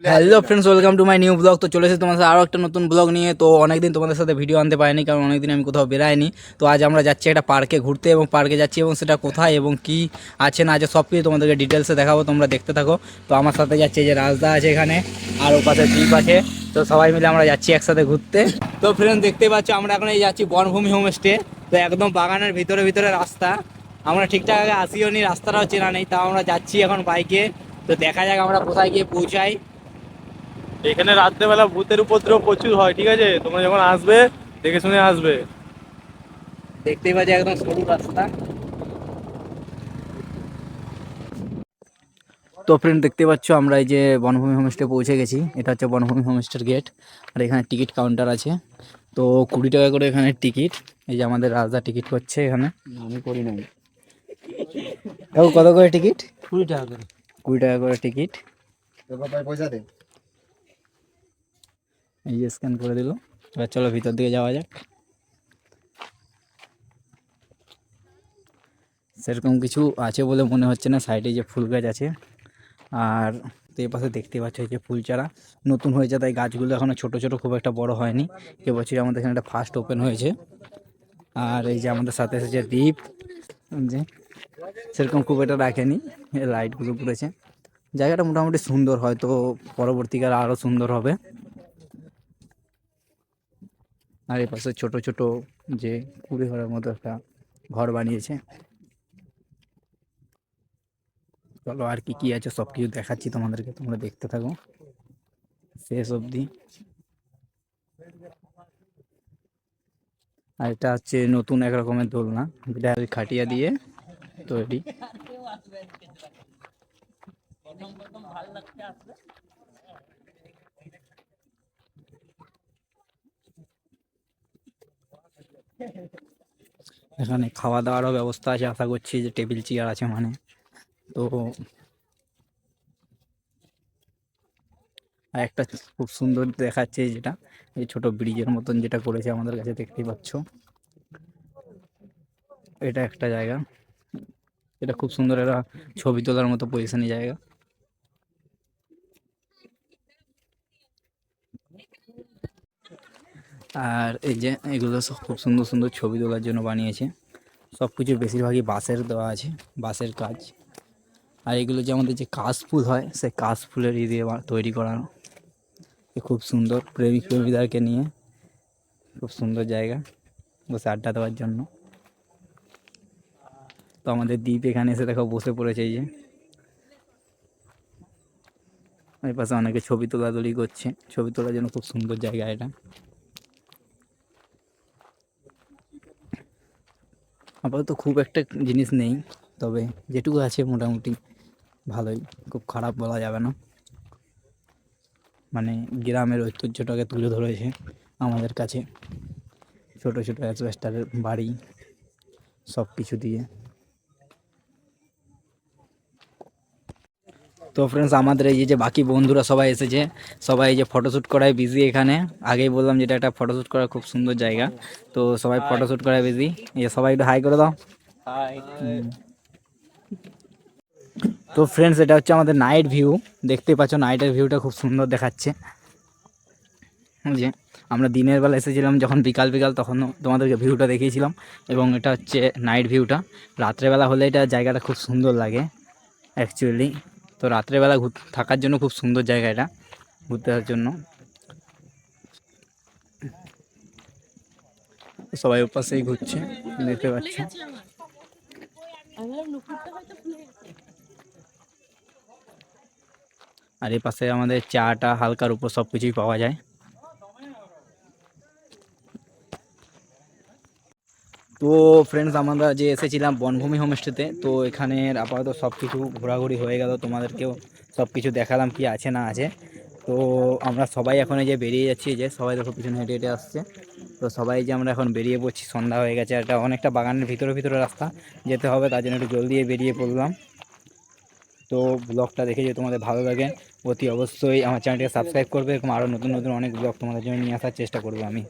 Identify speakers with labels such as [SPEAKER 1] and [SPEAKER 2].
[SPEAKER 1] Hello friends, welcome to my new blog. তো চলে এসেছি তোমাদের সাথে আরও একটা নতুন ব্লগ নিয়ে। তো অনেকদিন তোমাদের সাথে ভিডিও আনতে পারিনি, কারণ অনেকদিন আমি কোথাও বেরাইনি। তো আজ আমরা যাচ্ছি একটা পার্কে ঘুরতে, এবং পার্কে যাচ্ছি এবং সেটা কোথায় এবং কি আছে না আছে সব কিছু তোমাদেরকে ডিটেলসে দেখাবো, তোমরা দেখতে থাকো। তো আমার সাথে যাচ্ছে যে রাজদা আছে এখানে, আর ও পাশে দ্বীপ আছে। তো সবাই মিলে আমরা যাচ্ছি একসাথে ঘুরতে। তো ফ্রেন্ডস দেখতেই পাচ্ছ, আমরা এখন এই যাচ্ছি বনভূমি হোমস্টে। তো একদম বাগানের ভিতরে ভিতরে রাস্তা, আমরা ঠিকঠাক আগে আসিও নি, রাস্তাটাও চেনা নেই, তাও আমরা যাচ্ছি এখন বাইকে। তো দেখা যাক আমরা কোথায় গিয়ে পৌঁছাই।
[SPEAKER 2] এখানে রাত্রেবেলা ভূতের উপদ্রব প্রচুর হয়, ঠিক আছে? তোমরা যখন আসবে দেখে শুনে আসবে।
[SPEAKER 1] দেখতেই পাচ্ছি একদম সরু রাস্তা। তো ফ্রেন্ড দেখতে পাচ্ছ, আমরা এই যে বনভূমি হোমস্টে পৌঁছে গেছি। এটা হচ্ছে বনভূমি হোমস্টের গেট, আর এখানে টিকিট কাউন্টার আছে। তো 20 টাকা করে এখানে টিকিট। এই যে আমাদের রাজদা টিকিট করছে এখানে।
[SPEAKER 2] আমি করি নাই।
[SPEAKER 1] কত করে টিকিট?
[SPEAKER 2] 20 টাকা করে।
[SPEAKER 1] 20 টাকা করে টিকিট।
[SPEAKER 2] পয়সা দে।
[SPEAKER 1] এই যে স্ক্যান করে দিল। এবার চলো ভিতর দিকে যাওয়া যাক। সেরকম কিছু আছে বলে মনে হচ্ছে না, সাইডে যে ফুল গাছ আছে। আর তো এই পাশে দেখতে পাচ্ছ এই যে ফুল চারা নতুন হয়েছে, তাই গাছগুলো এখনো ছোট ছোট, খুব একটা বড় হয়নি। এবছর আমাদের এখানে একটা ফার্স্ট ওপেন হয়েছে। আর এই যে আমাদের সাথে এসেছে দ্বীপ, যে সেরকম খুব একটা রাখেনি, লাইটগুলো পড়েছে। জায়গাটা মোটামুটি সুন্দর, হয়তো পরবর্তীকালে আরও সুন্দর হবে। আর এই পাশে ছোট ছোট যে কুড়ে ঘরের মতো একটা ঘর বানিয়েছে। চলো আর কি কি আছে সব কিছু দেখাচ্ছি তোমাদেরকে, তোমরা দেখতে থাকো শেষ অবধি। আর এটা হচ্ছে নতুন এক রকমের দোলনা, যেটা ওই খাটিয়া দিয়ে তৈরি। এখানে খাওয়া দাওয়ারও ব্যবস্থা আছে, আশা করছি যে টেবিল চেয়ার আছে মানে। তো আর একটা খুব সুন্দর দেখাচ্ছে, যেটা এই ছোট ব্রিজের মতন যেটা করেছে আমাদের কাছে, দেখতেই পাচ্ছ। এটা একটা জায়গা, এটা খুব সুন্দর, একটা ছবি তোলার মতো পজিশনে জায়গা। আর এই যে এগুলো সব খুব সুন্দর সুন্দর ছবি তোলার জন্য বানিয়েছে। সব কিছু বেশিরভাগই বাঁশের দেওয়া আছে, বাঁশের কাজ। আর এগুলো যে আমাদের যে কাশফুল হয়, সেই কাশফুলের দিয়ে তৈরি করানো। খুব সুন্দর, প্রেমিক প্রেমিকাদেরকে নিয়ে খুব সুন্দর জায়গা বসে আড্ডা দেওয়ার জন্য। তো আমাদের দ্বীপ এখানে এসে দেখো বসে পড়েছে, এই যে এই পাশে অনেকে ছবি তোলাতুলি করছে, ছবি তোলার জন্য খুব সুন্দর জায়গা এটা। আপাতত খুব একটা জিনিস নেই, তবে যেটুকু আছে মোটামুটি ভালোই, খুব খারাপ বলা যাবে না। মানে গ্রামের ঐতিহ্যটাকে তুলে ধরেছে আমাদের কাছে, ছোট ছোট অ্যাসবেস্টারের বাড়ি সব কিছু দিয়ে। তো ফ্রেন্ডস, আমাদের এই যে বাকি বন্ধুরা সবাই এসেছে, সবাই এই যে ফটোশ্যুট করায় বিজি এখানে। আগেই বললাম যেটা একটা ফটোশ্যুট করার খুব সুন্দর জায়গা। তো সবাই ফটোশ্যুট করায় বিজি। এই যে সবাই একটু হাই করে দাও।
[SPEAKER 2] হাই।
[SPEAKER 1] তো ফ্রেন্ডস, এটা হচ্ছে আমাদের নাইট ভিউ। দেখতেই পাচ্ছ নাইটের ভিউটা খুব সুন্দর দেখাচ্ছে। যে আমরা দিনের বেলা এসেছিলাম যখন বিকাল বিকাল, তখন তোমাদেরকে ভিউটা দেখিয়েছিলাম, এবং এটা হচ্ছে নাইট ভিউটা। রাত্রেবেলা হলে এটা জায়গাটা খুব সুন্দর লাগে অ্যাকচুয়ালি। তো রাত্রেবেলা থাকার জন্য খুব সুন্দর জায়গা এটা, ঘুরতে যাওয়ার জন্য। সবাই ওপাশেই ঘুরছে, দেখতে পাচ্ছি। আর এই পাশে আমাদের চাটা হালকার উপর সব কিছুই পাওয়া যায়। তো ফ্রেন্ডস, আমরা যে এসেছিলাম বনভূমি হোমস্টেতে, তো এখানের আপাতত সব কিছু ঘোরাঘুরি হয়ে গেল, তোমাদেরকেও সব কিছু দেখালাম কি আছে না আছে। তো আমরা সবাই এখন এই যে বেরিয়ে যাচ্ছি, যে সবাই দেখো পিছনে হেঁটে হেঁটে আসছে। তো সবাই যে আমরা এখন বেরিয়ে পড়ছি, সন্ধ্যা হয়ে গেছে, এটা অনেকটা বাগানের ভিতরে ভিতরে রাস্তা যেতে হবে, তার জন্য একটু জলদি বেরিয়ে পড়লাম। তো ব্লগটা দেখে যদি তোমাদের ভালো লাগে, অতি অবশ্যই আমার চ্যানেলটিকে সাবস্ক্রাইব করবে, এবং আরও নতুন নতুন অনেক ব্লগ তোমাদের জন্য নিয়ে আসার চেষ্টা করবো আমি।